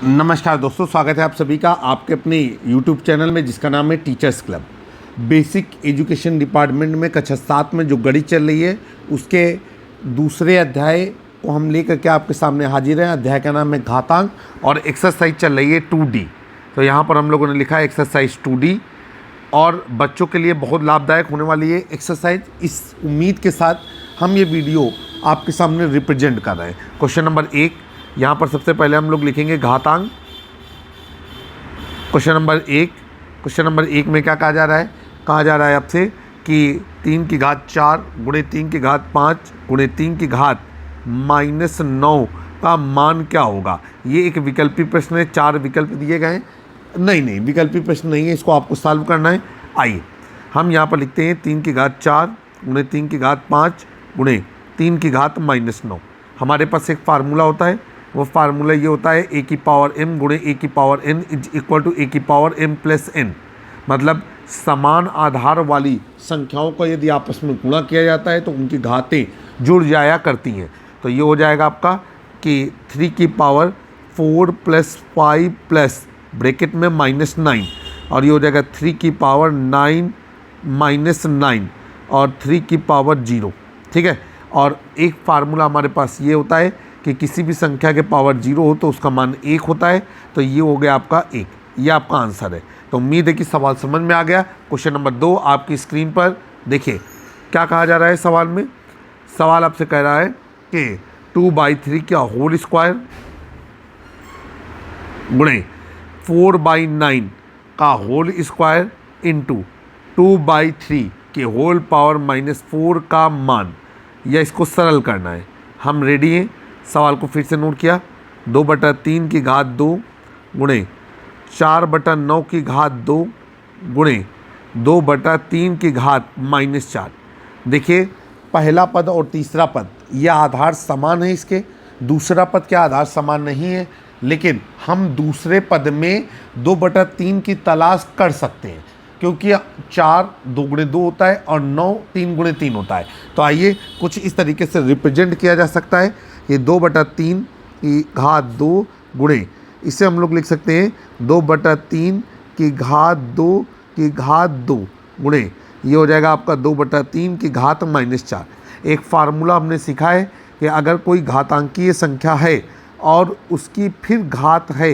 नमस्कार दोस्तों, स्वागत है आप सभी का आपके अपने YouTube चैनल में जिसका नाम है teachers club. Basic education department में कक्षा 7 में जो गणित चल रही है उसके दूसरे अध्याय को हम लेकर के आपके सामने हाजिर हैं। अध्याय का नाम है घातांक और एक्सरसाइज चल रही है 2D। तो यहाँ पर हम लोगों ने लिखा है एक्सरसाइज 2D और बच्चों के लिए बहुत लाभदायक होने वाली है एक्सरसाइज। इस उम्मीद के साथ हम ये वीडियो आपके सामने रिप्रेजेंट कर रहे हैं। क्वेश्चन नंबर 1, यहाँ पर सबसे पहले हम लोग लिखेंगे घातांक। क्वेश्चन नंबर एक में क्या कहा जा रहा है? कहा जा रहा है आपसे कि 3 की घात 4 गुणे 3 की घात 5 गुणे 3 की घात -9 का मान क्या होगा। ये एक विकल्पी प्रश्न है, 4 विकल्प दिए गए हैं। नहीं, विकल्पी प्रश्न नहीं है, इसको आपको सॉल्व करना है। आइए हम यहाँ पर लिखते हैं 3 की घात 4 गुणे 3 की घात 5 गुणे 3 की घात -9। हमारे पास एक फार्मूला होता है, वो फार्मूला ये होता है a की पावर m गुणे a की power n is equal to a की पावर m प्लस n। मतलब समान आधार वाली संख्याओं को यदि आपस में गुणा किया जाता है तो उनकी घातें जुड़ जाया करती हैं। तो ये हो जाएगा आपका कि 3 की पावर 4 प्लस 5 प्लस ब्रैकेट में -9 और ये हो जाएगा 3 की पावर 9 -9 और 3 की पावर 0। ठीक है। और एक फार्मूला हमारे पास ये होता है कि किसी भी संख्या के पावर 0 हो तो उसका मान 1 होता है। तो ये हो गया आपका 1, ये आपका आंसर है। तो उम्मीद है कि सवाल समझ में आ गया। क्वेश्चन नंबर 2 आपकी स्क्रीन पर देखिए क्या कहा जा रहा है सवाल में। सवाल आपसे कह रहा है कि 2/3 का होल स्क्वायर गुणे 4/9 का होल स्क्वायर इंटू 2/3 के होल पावर -4 का मान, या इसको सरल करना है। हम रेडी हैं। सवाल को फिर से नोट किया। 2/3 की घात 2 गुणे 4/9 की घात 2 गुणे 2/3 की घात -4। देखिए पहला पद और तीसरा पद ये आधार समान है इसके। दूसरा पद के आधार समान नहीं है, लेकिन हम दूसरे पद में 2/3 की तलाश कर सकते हैं क्योंकि 4 2 गुणे 2 होता है और 9 3 गुणे 3 होता है। तो आइए कुछ इस तरीके से रिप्रेजेंट किया जा सकता है। ये 2/3 की घात 2 गुणे, इसे हम लोग लिख सकते हैं 2/3 की घात 2 की घात 2 गुणे, ये हो जाएगा आपका 2/3 की घात -4। एक फार्मूला हमने सीखा है कि अगर कोई घातांकीय संख्या है और उसकी फिर घात है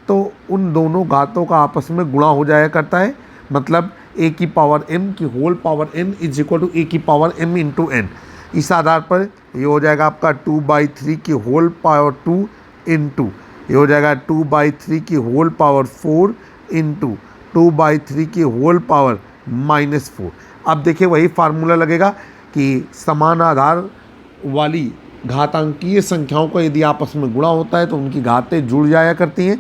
तो उन दोनों घातों का आपस में गुणा हो जाया करता है। मतलब a की पावर m की whole power n is equal to a की पावर m इंटू n। इस आधार पर ये हो जाएगा आपका 2/3 की होल पावर 2 इंटू, ये हो जाएगा 2/3 की होल पावर 4 इंटू 2/3 की होल पावर -4। अब देखिए वही फार्मूला लगेगा कि समान आधार वाली घातांकीय संख्याओं को यदि आपस में गुणा होता है तो उनकी घातें जुड़ जाया करती हैं।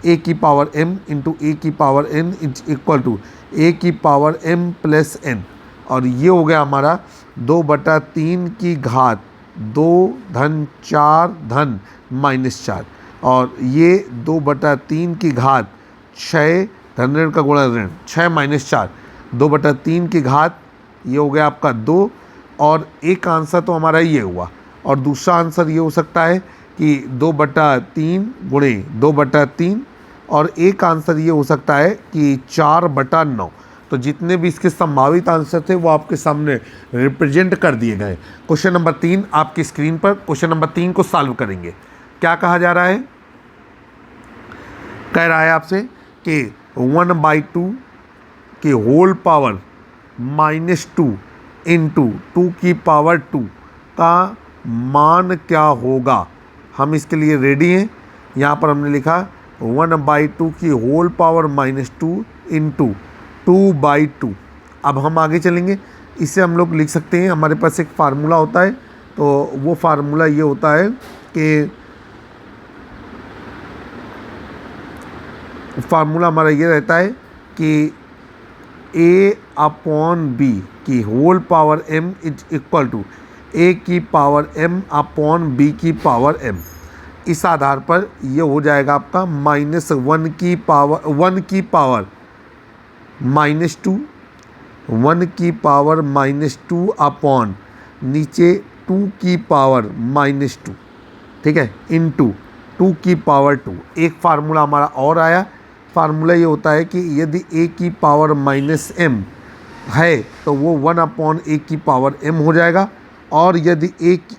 a की पावर m इंटू a की power n is equal to a की पावर m प्लस n। और ये हो गया हमारा 2/3 की घात 2 धन 4 धन -4 और ये 2/3 की घात 6 धन ऋण का गुणा ऋण 6 -4 2/3 की घात, ये हो गया आपका 2। और एक आंसर तो हमारा ये हुआ और दूसरा आंसर ये हो सकता है कि 2/3 गुणे 2/3 और एक आंसर ये हो सकता है कि 4/9। तो जितने भी इसके संभावित आंसर थे वो आपके सामने रिप्रेजेंट कर दिए गए। क्वेश्चन नंबर 3 आपकी स्क्रीन पर। क्वेश्चन नंबर 3 को सॉल्व करेंगे। क्या कहा जा रहा है? कह रहा है आपसे कि 1/2 के होल पावर -2 इंटू 2 की पावर 2 का मान क्या होगा। हम इसके लिए रेडी हैं। यहाँ पर हमने लिखा 1/2 की होल पावर -2 इंटू 2/2। अब हम आगे चलेंगे। इसे हम लोग लिख सकते हैं, हमारे पास एक फार्मूला होता है। तो वो फार्मूला ये होता है कि फार्मूला हमारा ये रहता है कि a/b की whole power m is equal to a की पावर m अपॉन b की पावर m। इस आधार पर ये हो जाएगा आपका -1 की पावर -2 1 की पावर -2 अपॉन नीचे 2 की पावर -2। ठीक है, इंटू 2 की पावर 2। एक फार्मूला हमारा और आया, फार्मूला ये होता है कि यदि a की पावर माइनस m है तो वो 1/a की पावर m हो जाएगा, और यदि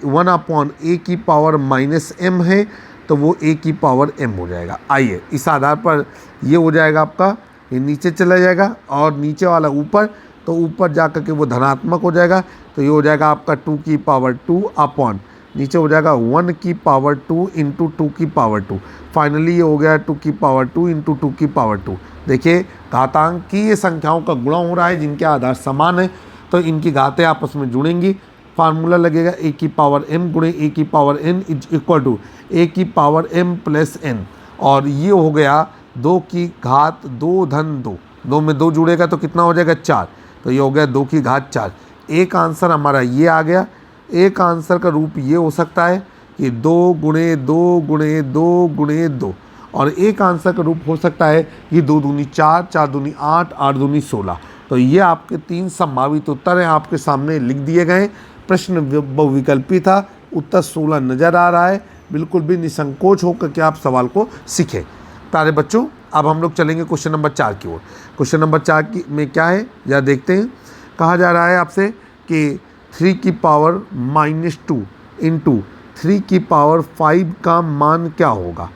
1/a की पावर माइनस m है तो वो a की पावर m हो जाएगा। आइए इस आधार पर ये हो जाएगा आपका, ये नीचे चला जाएगा और नीचे वाला ऊपर, तो ऊपर जा कर के वो धनात्मक हो जाएगा, तो ये हो जाएगा आपका 2 की पावर 2 अपॉन नीचे हो जाएगा 1 की पावर 2 इंटू 2 की पावर 2। फाइनली ये हो गया 2 की पावर 2 इंटू 2 की पावर 2। देखिए घातांकीय संख्याओं का गुणा हो रहा है जिनके आधार समान है, तो इनकी घातें आपस में जुड़ेंगी। फार्मूला लगेगा a की पावर m गुणे a की power n is equal to a की पावर m प्लस n, और ये हो गया 2 की घात 2 धन 2, 2 में 2 जुड़ेगा तो कितना हो जाएगा 4, तो ये हो गया 2 की घात 4। एक आंसर हमारा ये आ गया। एक आंसर का रूप ये हो सकता है कि 2 गुणे 2 गुणे 2 गुणे 2, और एक आंसर का रूप हो सकता है कि 2 दूनी 4, 4 दूनी 8, 8 दूनी 16। तो ये आपके 3 संभावित उत्तर हैं, आपके सामने लिख दिए गए। प्रश्न बहुविकल्पी था, उत्तर 16 नज़र आ रहा है। बिल्कुल भी निसंकोच होकर के आप सवाल को सीखें। प्यारे बच्चों, अब हम लोग चलेंगे क्वेश्चन नंबर 4 की ओर। क्वेश्चन नंबर 4 में क्या है या देखते हैं। कहा जा रहा है आपसे कि 3 की पावर -2 इंटू 3 की पावर 5 का मान क्या होगा।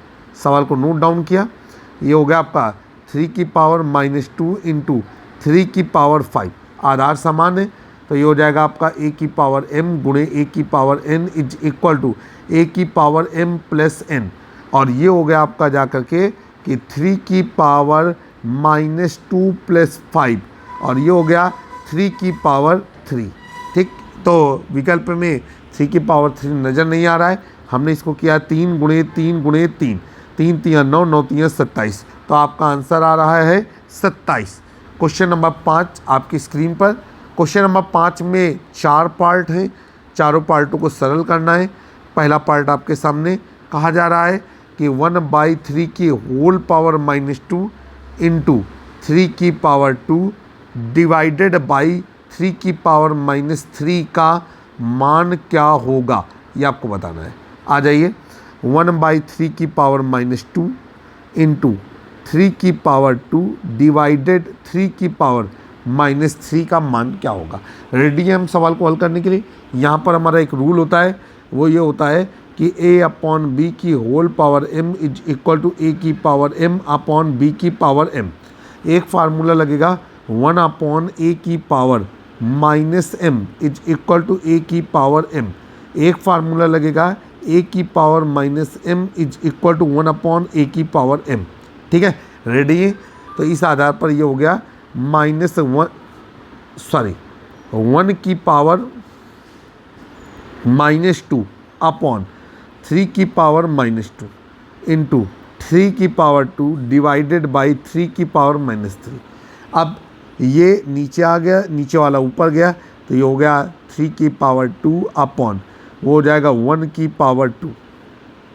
सवाल को नोट डाउन किया। ये हो गया आपका 3 की पावर -2 इंटू 3 की पावर 5, आधार समान है, तो ये हो जाएगा आपका a की पावर m गुणे a की power n is equal to a की पावर m प्लस n, और ये हो गया आपका जा कर के कि 3 की पावर -2 प्लस 5, और ये हो गया 3 की पावर 3। ठीक, तो विकल्प में 3 की पावर 3 नज़र नहीं आ रहा है, हमने इसको किया 3 गुणे 3 गुणे 3, 3 3 9, 9 3 27, तो आपका आंसर आ रहा है 27। क्वेश्चन नंबर 5 आपकी स्क्रीन पर। क्वेश्चन नंबर 5 में 4 पार्ट हैं, चारों पार्टों को सरल करना है। पहला पार्ट आपके सामने कहा जा रहा है कि 1/3 की होल पावर -2 इंटू 3 की पावर 2 डिवाइडेड बाई 3 की पावर -3 का मान क्या होगा, ये आपको बताना है। आ जाइए, 1/3 की पावर -2 इंटू 3 की पावर 2 डिवाइडेड 3 की पावर -3 का मान क्या होगा। रेडी है हम सवाल को हल करने के लिए। यहाँ पर हमारा एक रूल होता है, वो ये होता है कि a/b की whole power m is equal to a की पावर m अपॉन b की पावर m। एक फार्मूला लगेगा 1/a की power -m is equal to a की पावर m। एक फार्मूला लगेगा a की power -m is equal to 1/a की पावर m। ठीक है, रेडी है। तो इस आधार पर ये हो गया -1 की पावर -2 अपॉन 3 की पावर -2 इंटू 3 की पावर 2 डिवाइडेड बाई 3 की पावर -3। अब ये नीचे आ गया, नीचे वाला ऊपर गया, तो ये हो गया 3 की पावर 2 अपॉन वो हो जाएगा 1 की पावर 2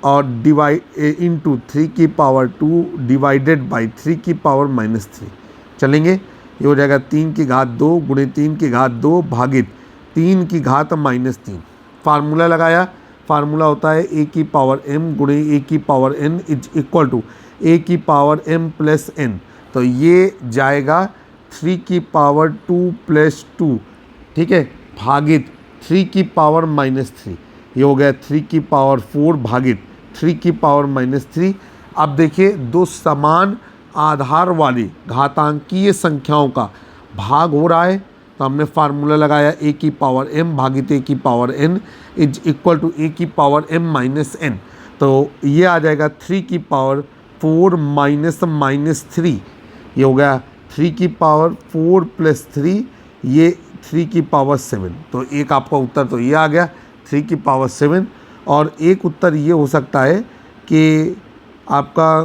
और डिवाइड इंटू 3 की पावर 2 डिवाइडेड बाई 3 की पावर -3। चलेंगे, ये हो जाएगा 3 की घात 2 गुणे 3 की घात 2 भागित 3 की घात -3। फार्मूला लगाया, फार्मूला होता है a की पावर m गुणे a की power n is equal to a की पावर m प्लस n, तो ये जाएगा 3 की पावर 2 प्लस 2, ठीक है, भागित 3 की पावर -3। ये हो गया 3 की पावर 4 भागित 3 की पावर -3। अब देखिए, दो समान आधार वाली घातांकीय संख्याओं का भाग हो रहा है, तो हमने फार्मूला लगाया a की पावर m भागित a की power n is equal to a की पावर m माइनस n। तो ये आ जाएगा 3 की पावर 4 माइनस 3, ये हो गया 3 की पावर 4 प्लस 3, ये 3 की पावर 7। तो एक आपका उत्तर तो ये आ गया 3 की पावर 7, और एक उत्तर ये हो सकता है कि आपका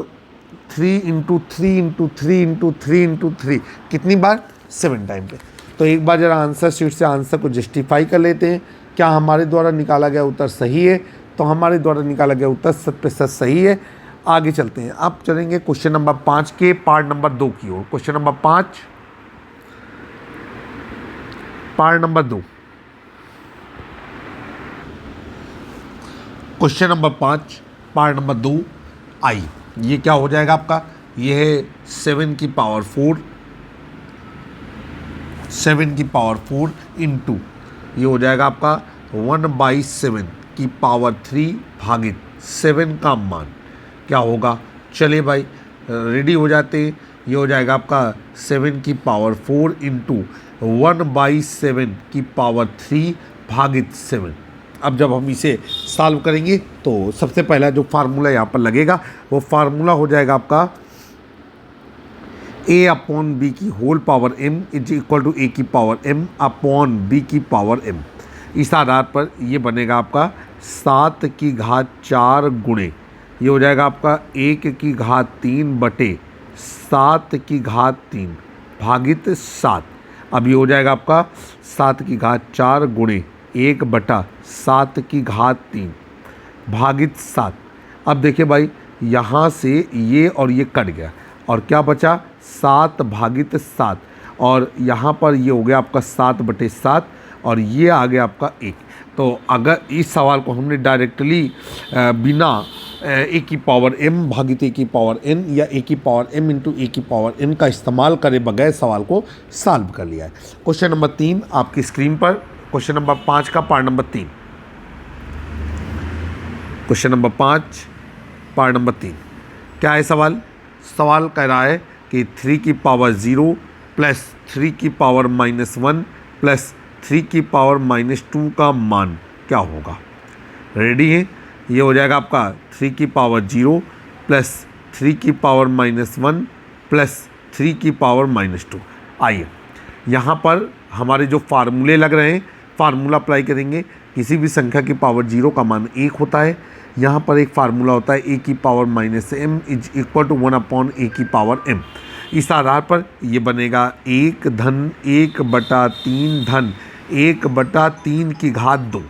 3 इंटू 3 इंटू 3 इंटू 3 इंटू 3 कितनी बार 7 टाइम पे। तो एक बार ज़रा आंसर शीट से आंसर को जस्टिफाई कर लेते हैं, क्या हमारे द्वारा निकाला गया उत्तर सही है। तो हमारे द्वारा निकाला गया उत्तर 100% सही है। आगे चलते हैं, अब चलेंगे क्वेश्चन नंबर 5 के पार्ट नंबर 2 की ओर। Question number 5 part number 2। Question number 5 part number 2 I, ये क्या हो जाएगा आपका, ये है 7 की पावर 4, 7 की पावर 4 इंटू ये हो जाएगा आपका 1/7 की पावर 3 भागित 7 का मान क्या होगा। चलिए भाई रेडी हो जाते हैं। ये हो जाएगा आपका 7 की पावर 4 इंटू 1/7 की पावर 3 भागित 7। अब जब हम इसे सॉल्व करेंगे तो सबसे पहला जो फार्मूला यहाँ पर लगेगा वो फार्मूला हो जाएगा आपका a अपॉन बी की whole power m is equal to a की पावर m अपॉन b की पावर m। इस आधार पर ये बनेगा आपका 7 की घात 4 गुणे ये हो जाएगा आपका 1 की घात 3 बटे 7 की घात 3 भागित 7। अब ये हो जाएगा आपका 7 की घात 4 गुणे 1 बटा 7 की घात 3 भागित 7। अब देखिए भाई यहाँ से ये और ये कट गया और क्या बचा 7 भागित 7 और यहाँ पर ये हो गया आपका 7/7 और ये आ गया आपका 1। तो अगर इस सवाल को हमने डायरेक्टली बिना a की पावर m भागित a की पावर n या a की पावर m इंटू a की पावर n का इस्तेमाल करे बगैर सवाल को सॉल्व कर लिया है। क्वेश्चन नंबर 3 आपकी स्क्रीन पर, क्वेश्चन नंबर 5 का part number 3, question number 5 part number 3 क्या है सवाल। सवाल कह रहा है कि 3 की पावर 0 प्लस 3 की पावर -1 प्लस 3 की पावर -2 का मान क्या होगा। रेडी है। ये हो जाएगा आपका 3 की पावर 0 प्लस 3 की पावर -1 प्लस 3 की पावर -2। आइए यहाँ पर हमारे जो फार्मूले लग रहे हैं फार्मूला अप्लाई करेंगे। किसी भी संख्या की पावर 0 का मान 1 होता है। यहाँ पर एक फार्मूला होता है a की power -m is equal to 1/a की पावर m। इस आधार पर ये बनेगा 1 धन 1/3 धन 1/3 की घात 2।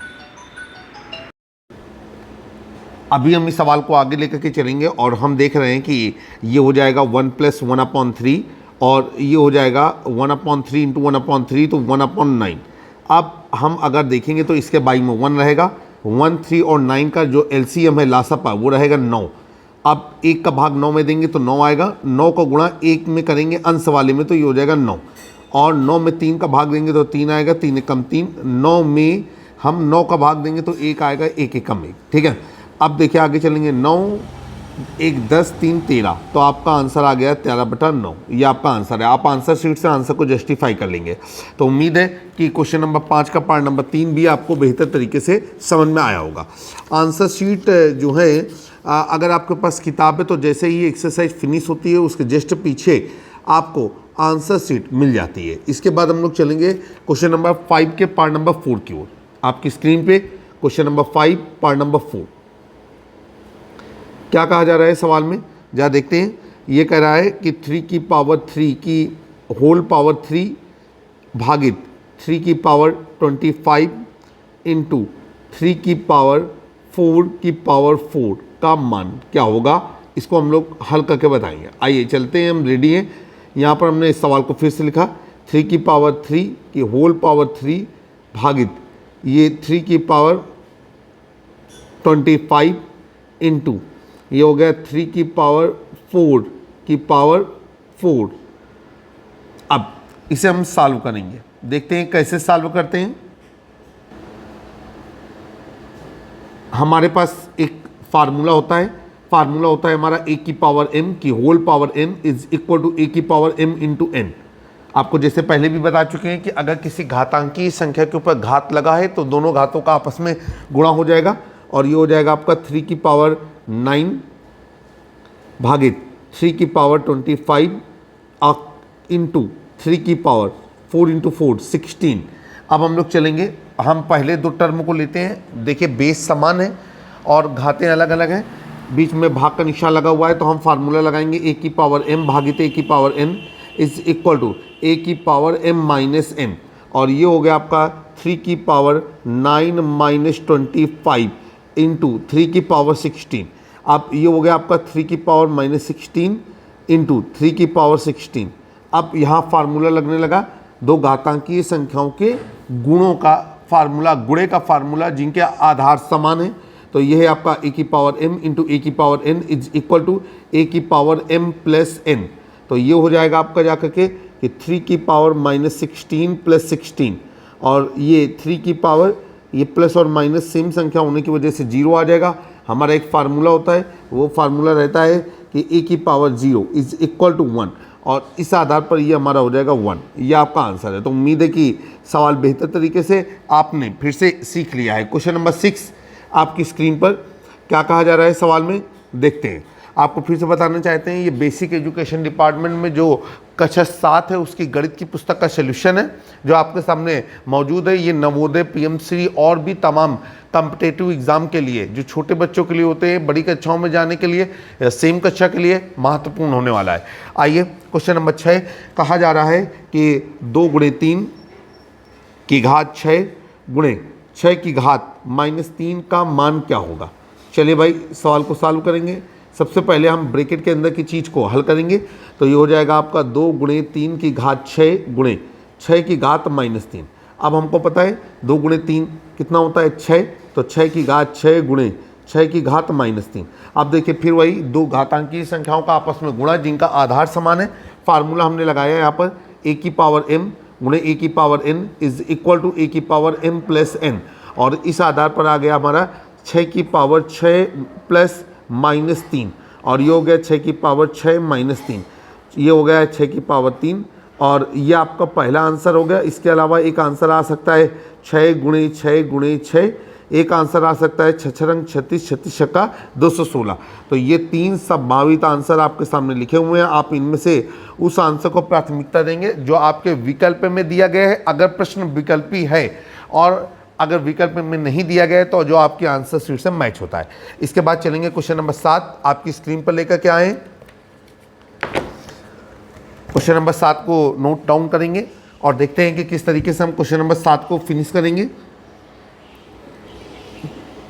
अभी हम इस सवाल को आगे लेकर के चलेंगे और हम देख रहे हैं कि ये हो जाएगा 1 + 1/3 और ये हो जाएगा 1/3 इंटू 1/3 तो 1/9। अब हम अगर देखेंगे तो इसके बाई में 1 रहेगा। 1, 3 और 9 का जो एलसीएम है लासपा वो रहेगा 9। अब 1 का भाग 9 में देंगे तो 9 आएगा। 9 को गुणा 1 में करेंगे अंश वाले में तो ये हो जाएगा 9 और 9 में 3 का भाग देंगे तो 3 आएगा। 3 कम 3, 9 में हम 9 का भाग देंगे तो 1 आएगा। 1 कम 1, ठीक है। अब देखिए आगे चलेंगे। 9 1 10 3 13 तो आपका आंसर आ गया 13/9। ये आपका आंसर है। आप आंसर शीट से आंसर को जस्टिफाई कर लेंगे। तो उम्मीद है कि क्वेश्चन नंबर 5 का पार्ट नंबर 3 भी आपको बेहतर तरीके से समझ में आया होगा। आंसर शीट जो है अगर आपके पास किताब है तो जैसे ही एक्सरसाइज फिनिश होती है उसके जस्ट पीछे आपको आंसर शीट मिल जाती है। इसके बाद हम लोग चलेंगे क्वेश्चन नंबर 5 के पार्ट नंबर 4 की ओर। आपकी स्क्रीन पे क्वेश्चन नंबर 5 पार्ट नंबर 4 क्या कहा जा रहा है सवाल में, जरा देखते हैं। ये कह रहा है कि 3 की पावर 3 की होल पावर 3 भागित 3 की पावर 25 इंटू 3 की पावर 4 की पावर 4 का मान क्या होगा। इसको हम लोग हल करके बताएंगे। आइए चलते हैं, हम रेडी हैं। यहाँ पर हमने इस सवाल को फिर से लिखा 3 की पावर 3 की होल पावर 3 भागित ये 3 की पावर 25 इंटू ये हो गया 3 की पावर 4 की पावर 4। अब इसे हम सॉल्व करेंगे, देखते हैं कैसे सॉल्व करते हैं। हमारे पास एक फार्मूला होता है, फार्मूला होता है हमारा a की पावर m की whole power n is equal to a की पावर m इंटू n। आपको जैसे पहले भी बता चुके हैं कि अगर किसी घातांकीय संख्या के ऊपर घात लगा है तो दोनों घातों का आपस में गुणा हो जाएगा और ये हो जाएगा आपका 3 की पावर 9 भागित 3 की पावर 25 इंटू 3 की पावर 4 इंटू 4 16। अब हम लोग चलेंगे, हम पहले दो टर्म को लेते हैं। देखिए बेस समान है और घातें अलग अलग हैं, बीच में भाग का निशान लगा हुआ है तो हम फार्मूला लगाएंगे a की पावर m भागित a की power n is equal to a की पावर m माइनस n और ये हो गया आपका 3 की पावर 9 माइनस 25 इंटू 3 की पावर 16। अब ये हो गया आपका 3 की पावर -16 इंटू 3 की पावर 16। अब यहाँ फार्मूला लगने लगा दो घातांकीय संख्याओं के गुणों का फार्मूला, गुणे का फार्मूला जिनके आधार समान है तो ये है आपका ए की पावर m इंटू ए की power n is equal to a की पावर m प्लस n। तो ये हो जाएगा आपका जा करके कि 3 की पावर -16 प्लस 16, और ये 3 की पावर ये प्लस और माइनस सेम संख्या होने की वजह से 0 आ जाएगा। हमारा एक फार्मूला होता है, वो फार्मूला रहता है कि ए की पावर 0 इज इक्वल टू 1, और इस आधार पर ये हमारा हो जाएगा 1। ये आपका आंसर है। तो उम्मीद है कि सवाल बेहतर तरीके से आपने फिर से सीख लिया है। क्वेश्चन नंबर 6 आपकी स्क्रीन पर क्या कहा जा रहा है सवाल में, देखते हैं। आपको फिर से बताना चाहते हैं, ये बेसिक एजुकेशन डिपार्टमेंट में जो कक्षा 7 है उसकी गणित की पुस्तक का सोल्यूशन है जो आपके सामने मौजूद है। ये नवोदय, पीएमसी और भी तमाम कॉम्पिटेटिव एग्जाम के लिए जो छोटे बच्चों के लिए होते हैं, बड़ी कक्षाओं में जाने के लिए या सेम कक्षा के लिए महत्वपूर्ण होने वाला है। आइए क्वेश्चन नंबर 6 कहा जा रहा है कि 2 गुणे 3 की घात 6 गुणे 6 की घात -3 का मान क्या होगा। चलिए भाई सवाल को सॉल्व करेंगे। सबसे पहले हम ब्रैकेट के अंदर की चीज़ को हल करेंगे। तो ये हो जाएगा आपका 2 गुणे 3 की घात 6 गुणे 6 की घात -3। अब हमको पता है 2 गुणे 3 कितना होता है 6, तो 6 की घात 6 गुणे 6 की घात -3। अब देखिए फिर वही दो घातांकीय संख्याओं का आपस में गुणा जिनका आधार समान है। फार्मूला हमने लगाया यहाँ पर ए की पावर m गुणे ए की power n is equal to a की पावर m प्लस n, और इस आधार पर आ गया हमारा 6 की पावर 6 प्लस -3, और ये हो गया 6 की पावर 6 -3, ये हो गया 6 की पावर 3, और ये आपका पहला आंसर हो गया। इसके अलावा एक आंसर आ सकता है 6 गुणे 6 गुणे 6, एक आंसर आ सकता है 6 रंग 36 36 छक्का 216। तो ये 3 संभावित आंसर आपके सामने लिखे हुए हैं। आप इनमें से उस आंसर को प्राथमिकता देंगे जो आपके विकल्प में दिया गया है, अगर प्रश्न विकल्पी है, और अगर विकल्प में नहीं दिया गया है तो जो आपकी आंसर शीट से मैच होता है। इसके बाद चलेंगे क्वेश्चन नंबर 7 आपकी स्क्रीन पर लेकर के आए। क्वेश्चन नंबर 7 को नोट डाउन करेंगे और देखते हैं कि किस तरीके से हम क्वेश्चन नंबर 7 को फिनिश करेंगे।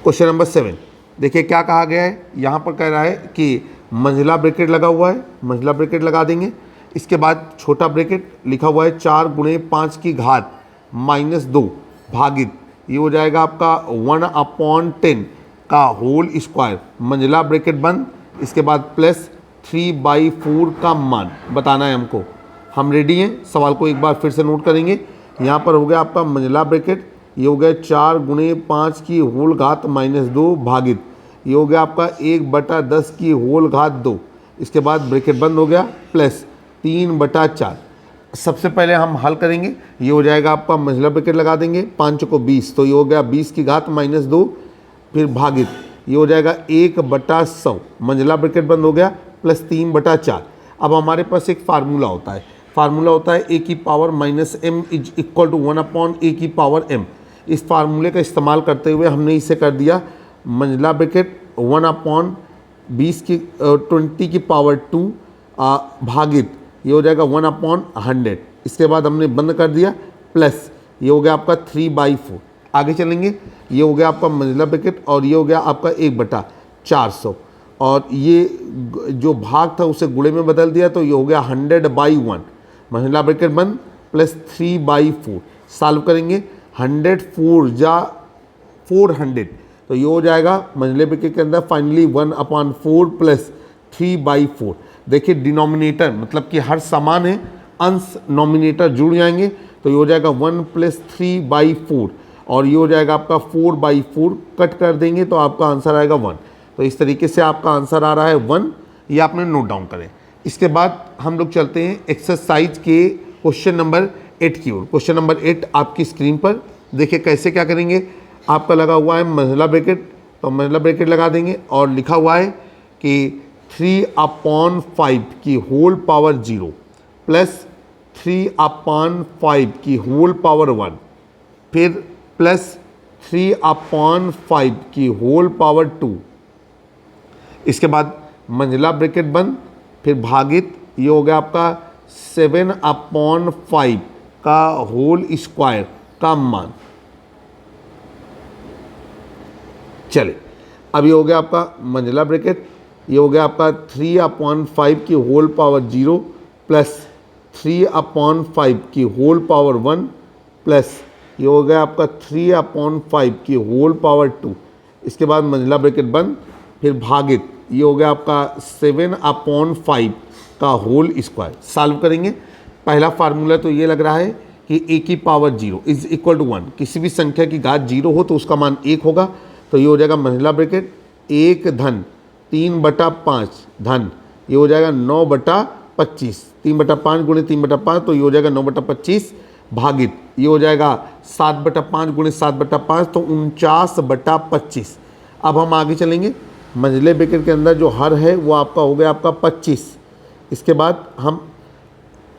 क्वेश्चन नंबर 7 देखिए क्या कहा गया है। यहाँ पर कह रहा है कि मंझला ब्रैकेट लगा हुआ है, मंझला ब्रैकेट लगा देंगे। इसके बाद छोटा ब्रैकेट लिखा हुआ है 4 गुणे 5 की घात -2 भागित, ये हो जाएगा आपका 1/10 का होल स्क्वायर, मंझला ब्रैकेट बंद। इसके बाद प्लस 3/4 का मान बताना है हमको। हम रेडी हैं। सवाल को एक बार फिर से नोट करेंगे। यहाँ पर हो गया आपका मंझला ब्रैकेट, ये हो गया 4 गुणे 5 की होल घात -2 भागित, ये हो गया आपका 1/10 की होल घात 2। इसके बाद ब्रैकेट बंद हो गया प्लस 3/4। सबसे पहले हम हल करेंगे। ये हो जाएगा आपका मंझला ब्रैकेट लगा देंगे, 5 को 20, तो ये हो गया 20 की घात -2, फिर भागित, ये हो जाएगा 1/100, मंझला ब्रैकेट बंद हो गया प्लस 3/4। अब हमारे पास एक फार्मूला होता है, फार्मूला होता है ए की power -m is equal to 1/a की पावर m। इस फार्मूले का इस्तेमाल करते हुए हमने इसे कर दिया मंझला ब्रैकेट 1/20 की 20 की पावर 2 भागित, ये हो जाएगा 1/100। इसके बाद हमने बंद कर दिया प्लस, ये हो गया आपका 3/4। आगे चलेंगे। ये हो गया आपका मंझला ब्रैकेट और ये हो गया आपका 1/400, और ये जो भाग था उसे गुणे में बदल दिया, तो ये हो गया 100/1, मंझला ब्रैकेट बंद प्लस 3/4। सॉल्व करेंगे 100 4 जा 400, तो ये हो जाएगा मंझले ब्रैकेट के अंदर फाइनली 1/4 प्लस 3/4। देखिए डिनोमिनेटर मतलब कि हर समान है, अंश नॉमिनेटर जुड़ जाएंगे, तो ये हो जाएगा 1 प्लस 3/4, और ये हो जाएगा आपका 4/4, कट कर देंगे तो आपका आंसर आएगा 1। तो इस तरीके से आपका आंसर आ रहा है 1, ये आपने नोट डाउन करें। इसके बाद हम लोग चलते हैं एक्सरसाइज के क्वेश्चन नंबर 8 की ओर। क्वेश्चन नंबर 8 आपकी स्क्रीन पर देखिए कैसे क्या करेंगे। आपका लगा हुआ है मंझला ब्रैकेट, तो मंझला ब्रैकेट लगा देंगे और लिखा हुआ है कि 3/5 की होल पावर 0 प्लस 3/5 की होल पावर 1, फिर प्लस 3/5 की होल पावर 2। इसके बाद मंझला ब्रैकेट बंद, फिर भागित, ये हो गया आपका 7/5 का होल स्क्वायर का मान। चले अब ये हो गया आपका मंझला ब्रैकेट, ये हो गया आपका 3/5 की होल पावर 0 प्लस 3/5 की होल पावर 1 प्लस ये हो गया आपका 3/5 की होल पावर 2। इसके बाद मंझला ब्रैकेट बंद, फिर भागित, ये हो गया आपका 7/5 का होल स्क्वायर। सॉल्व करेंगे, पहला फार्मूला तो ये लग रहा है कि a की पावर 0 इज इक्वल टू 1। किसी भी संख्या की घात 0 हो तो उसका मान 1 होगा। तो ये हो जाएगा मंझला ब्रैकेट 1 धन 3/5 धन, ये हो जाएगा 9/25, 3/5 गुणे 3/5, तो ये हो जाएगा 9/25 भागित, ये हो जाएगा 7/5 गुणे 7/5, तो 49/25। अब हम आगे चलेंगे, मंझले ब्रैकेट के अंदर जो हर है वो आपका हो गया आपका 25। इसके बाद हम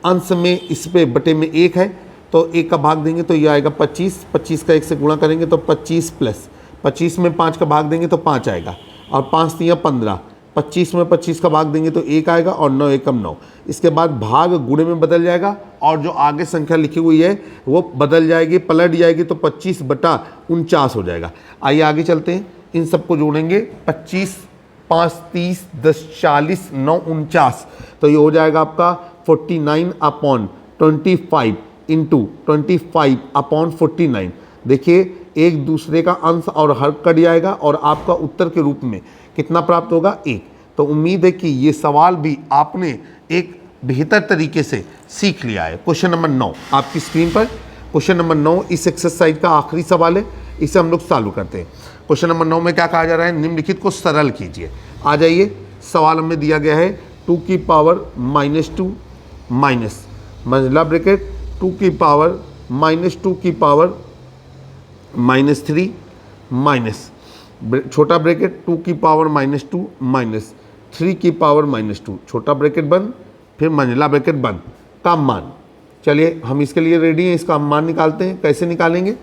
अंश में इस पे बटे में 1 है तो 1 का भाग देंगे तो ये आएगा 25, 25 का 1 से गुणा करेंगे तो 25 प्लस 25 में 5 का भाग देंगे तो 5 आएगा, और 5 3 15, 25 में 25 का भाग देंगे तो 1 आएगा, और 9 एकम 9। इसके बाद भाग गुणे में बदल जाएगा, और जो आगे संख्या लिखी हुई है वो बदल जाएगी, पलट जाएगी, तो 25/49 हो जाएगा। आइए आगे चलते हैं, इन सबको जोड़ेंगे, 25 5 30 10 40 9 49, तो ये हो जाएगा आपका 49/25 इंटू 25/49। देखिए एक दूसरे का अंश और हर कट जाएगा और आपका उत्तर के रूप में कितना प्राप्त होगा, 1। तो उम्मीद है कि ये सवाल भी आपने एक बेहतर तरीके से सीख लिया है। क्वेश्चन नंबर 9 आपकी स्क्रीन पर, क्वेश्चन नंबर 9 इस एक्सरसाइज का आखिरी सवाल है, इसे हम लोग चालू करते हैं। क्वेश्चन नंबर 9 में क्या कहा जा रहा है, निम्नलिखित को सरल कीजिए। आ जाइए, सवाल हमें दिया गया है 2 की पावर -2 माइनस मंझला ब्रैकेट 2 की पावर -2 की पावर -3 माइनस छोटा ब्रैकेट 2 की पावर -2 माइनस 3 की पावर -2 छोटा ब्रैकेट बंद, फिर मंझला ब्रैकेट बंद का मान। चलिए हम इसके लिए रेडी हैं, इसका हम मान निकालते हैं। कैसे निकालेंगे,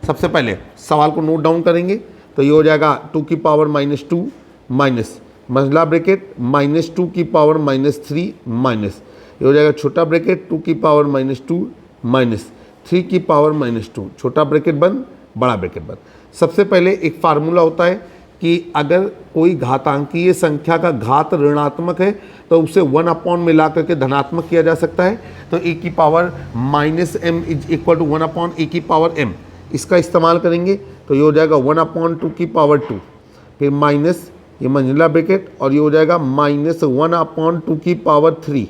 सबसे पहले सवाल को नोट डाउन करेंगे, तो ये हो जाएगा 2 की पावर -2 माइनस मंझला ब्रैकेट -2 की पावर -3 माइनस, ये हो जाएगा छोटा ब्रैकेट 2 की पावर -2 माइनस 3 की पावर -2 छोटा ब्रैकेट बंद, बड़ा ब्रैकेट बंद। सबसे पहले एक फार्मूला होता है कि अगर कोई घातांकीय संख्या का घात ऋणात्मक है तो उसे 1 में ला करके धनात्मक किया जा सकता है। तो a की power -m is equal to 1/a की पावर m, इसका इस्तेमाल करेंगे तो ये हो जाएगा 1/2 की पावर 2, फिर माइनस ये मंझला ब्रैकेट, और ये हो जाएगा -1/2 की पावर 3,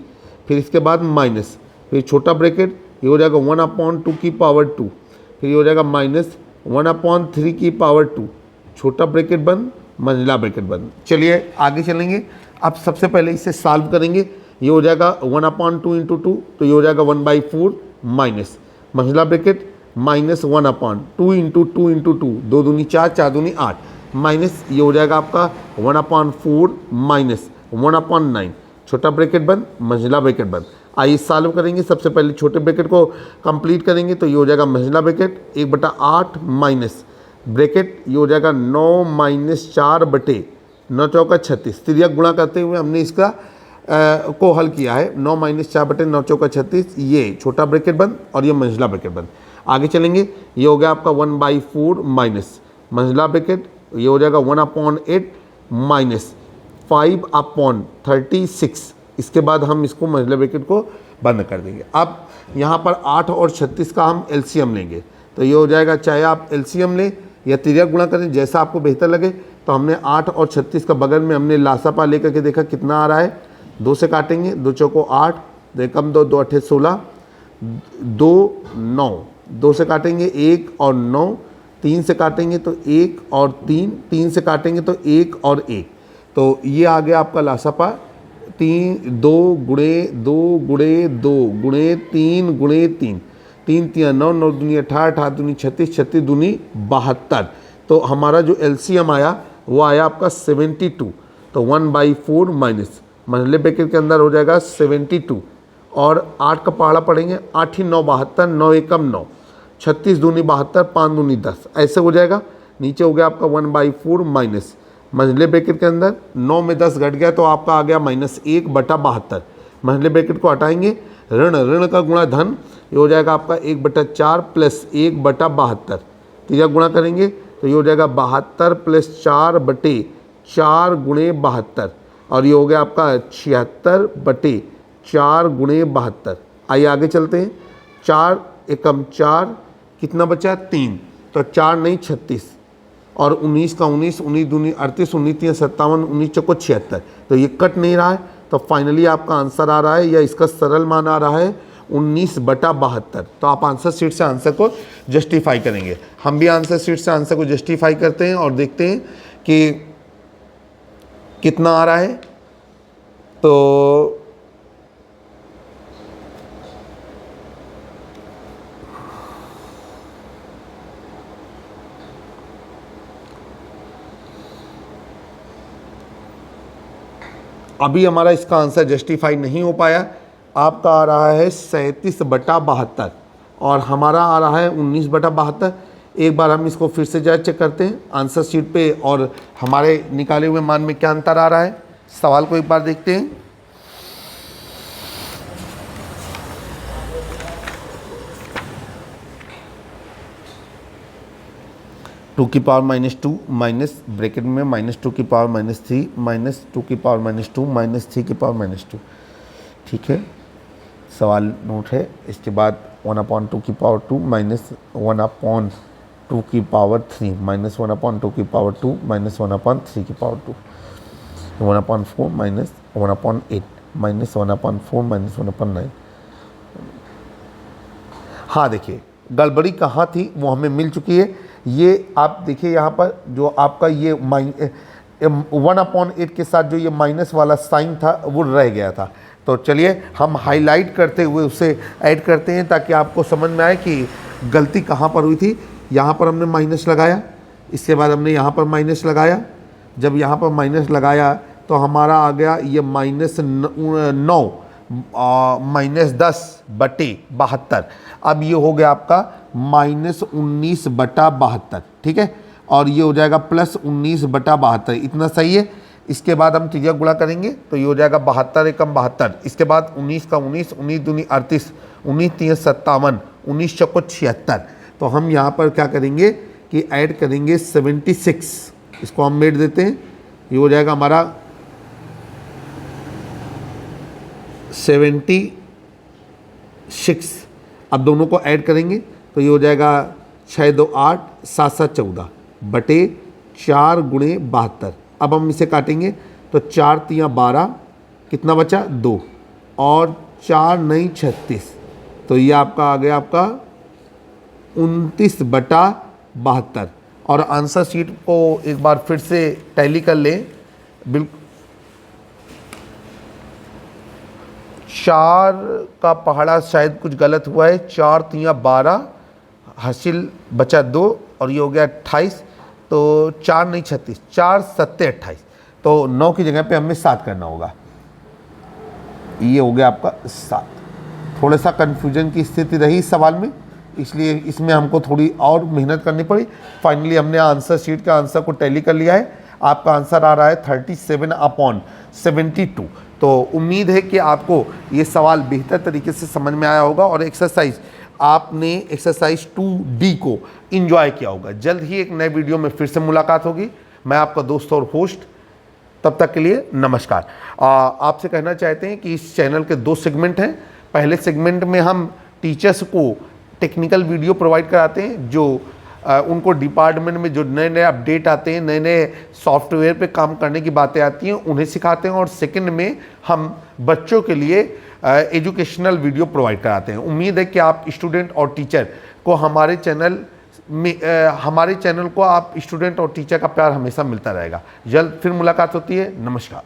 फिर इसके बाद माइनस, फिर छोटा ब्रैकेट, ये हो जाएगा 1/2 की पावर 2, फिर ये हो जाएगा -1/3 की पावर 2 छोटा ब्रैकेट बंद, मंझला ब्रैकेट बंद। चलिए आगे चलेंगे, अब सबसे पहले इसे सॉल्व करेंगे। ये हो जाएगा 1/2 इंटू 2, तो ये हो जाएगा 1/4 माइनस मंझला ब्रैकेट -1/2 इंटू 2 इंटू 2, 2 दूनी 4, 4 दूनी 8, माइनस ये हो जाएगा आपका 1/4 माइनस 1/9 छोटा ब्रैकेट बंद, मंझला ब्रैकेट बंद। आइए सॉल्व करेंगे, सबसे पहले छोटे ब्रैकेट को कंप्लीट करेंगे, तो ये हो जाएगा मंझला ब्रैकेट 1/8 माइनस ब्रैकेट, ये हो जाएगा 9 - 4 बटे 9 चौका 36, तिर्यक गुणा करते हुए हमने इसका को हल किया है। 9 - 4 बटे 9 चौका 36, ये छोटा ब्रैकेट बंद और ये मंझला ब्रैकेट बंद। आगे चलेंगे, ये हो गया आपका 1/4 माइनस मंझला ब्रैकेट, ये हो जाएगा 1/8 माइनस 5/36। इसके बाद हम इसको मंझला ब्रैकेट को बंद कर देंगे। अब यहाँ पर 8 और 36 का हम एलसीएम लेंगे, तो ये हो जाएगा, चाहे आप एलसीएम लें या तिर्यक गुणा करें, जैसा आपको बेहतर लगे। तो हमने 8 और 36 का बगल में हमने लासापा लेकर के देखा कितना आ रहा है, 2 से काटेंगे, 2 चौको 8, 2 एकम 2, 2 अठे 16, 2 9, 2 से काटेंगे 1 और 9, 3 से काटेंगे तो 1 और 3, 3 से काटेंगे तो 1 और 1, तो ये आ गया आपका लासापा 2 गुणे 2 गुणे 2 गुणे 3 गुणे 3, 3 3 9, 9 दूनी 18, 18 दूनी 36, 36 दूनी 72। तो हमारा जो एलसीएम आया वो आया आपका 72। तो 1/4 माइनस मंझले ब्रैकेट के अंदर हो जाएगा 72, और 8 का पहाड़ा पढ़ेंगे, 8 ही 9 72, 9 एकम 9, 36 दूनी 72, 5 दूनी 10, ऐसे हो जाएगा। नीचे हो गया आपका 1/4 माइनस मंझले ब्रैकेट के अंदर 9 में 10 घट गया तो आपका आ गया -1/72। मंझले ब्रैकेट को हटाएंगे, ऋण ऋण का गुणा धन, ये हो जाएगा आपका 1/4 प्लस 1/72, तिर्यक गुणा करेंगे तो ये हो जाएगा 72 प्लस 4 बटे 4 गुणे 72, और ये हो गया आपका 76 बटे 4 गुणे 72। आइए आगे चलते हैं, 4 एकम 4, कितना बचा 3, तो 4 नहीं 36, और 19 का 19, 19 दूनी 38, 19 तीन 57, 19 चौको 76। तो ये कट नहीं रहा है, तो फाइनली आपका आंसर आ रहा है या इसका सरल मान आ रहा है 19/72। तो आप आंसर शीट से आंसर को जस्टिफाई करेंगे। हम भी आंसर शीट से आंसर को जस्टिफाई करते हैं और देखते हैं कि कितना आ रहा है। तो अभी हमारा इसका आंसर जस्टिफाई नहीं हो पाया। आपका आ रहा है 37/72 और हमारा आ रहा है 19/72। एक बार हम इसको फिर से जांच चेक करते हैं आंसर शीट पे और हमारे निकाले हुए मान में क्या अंतर आ रहा है। सवाल को एक बार देखते हैं। टू की पावर -2 माइनस ब्रैकेट में -2 की पावर -3 माइनस 2 की पावर -2 माइनस 3 की पावर -2। ठीक है, सवाल नोट है। इसके बाद 1/2 की पावर 2 माइनस 1/2 की पावर 3 माइनस 1/2 की पावर 2 माइनस 1/3 की पावर 2, 1/4 माइनस 1/8 माइनस 1/4 माइनस 1/9। हाँ देखिए, गड़बड़ी कहाँ थी वो हमें मिल चुकी है। ये आप देखिए यहाँ पर जो आपका ये 1/8 के साथ जो ये माइनस वाला साइन था वो रह गया था। तो चलिए हम हाईलाइट करते हुए उसे ऐड करते हैं ताकि आपको समझ में आए कि गलती कहाँ पर हुई थी। यहाँ पर हमने माइनस लगाया, इसके बाद हमने यहाँ पर माइनस लगाया। जब यहाँ पर माइनस लगाया तो हमारा आ गया ये -9 -10/72। अब ये हो गया आपका -19/72। ठीक है, और ये हो जाएगा +19/72। इतना सही है। इसके बाद हम त्रिज्या गुणा करेंगे तो ये हो जाएगा 72 एकम 72। इसके बाद 19 का 19, 19 दूनी 38, 19 तीन 57, 19 चौको 76। तो हम यहाँ पर क्या करेंगे कि ऐड करेंगे 76। इसको हम मेट देते हैं, ये हो जाएगा हमारा 76। अब दोनों को ऐड करेंगे तो ये हो जाएगा 6 2 8 7 7 14 बटे 4 गुणे 72। अब हम इसे काटेंगे तो 4 तियाँ 12, कितना बचा 2 और 4 9 36। तो ये आपका आ गया आपका 29/72। और आंसर शीट को एक बार फिर से टैली कर लें। बिल्कुल 4 का पहाड़ा शायद कुछ गलत हुआ है। 4 तियाँ 12, हासिल बचा 2 और ये हो गया 28। तो 4 नहीं 36, 4 7 28। तो 9 की जगह पे हमें 7 करना होगा। ये हो गया आपका 7। थोड़ा सा कन्फ्यूजन की स्थिति रही इस सवाल में, इसलिए इसमें हमको थोड़ी और मेहनत करनी पड़ी। फाइनली हमने आंसर शीट का आंसर को टैली कर लिया है। आपका आंसर आ रहा है 37/72। तो उम्मीद है कि आपको ये सवाल बेहतर तरीके से समझ में आया होगा और एक्सरसाइज आपने एक्सरसाइज 2D को एंजॉय किया होगा। जल्द ही एक नए वीडियो में फिर से मुलाकात होगी। मैं आपका दोस्त और होस्ट, तब तक के लिए नमस्कार। आपसे कहना चाहते हैं कि इस चैनल के 2 सेगमेंट हैं। पहले सेगमेंट में हम टीचर्स को टेक्निकल वीडियो प्रोवाइड कराते हैं जो उनको डिपार्टमेंट में जो नए नए अपडेट आते हैं, नए नए सॉफ्टवेयर पे काम करने की बातें आती हैं, उन्हें सिखाते हैं। और सेकंड में हम बच्चों के लिए एजुकेशनल वीडियो प्रोवाइड कराते हैं। उम्मीद है कि आप स्टूडेंट और टीचर को हमारे चैनल को आप स्टूडेंट और टीचर का प्यार हमेशा मिलता रहेगा। जल्द फिर मुलाकात होती है। नमस्कार।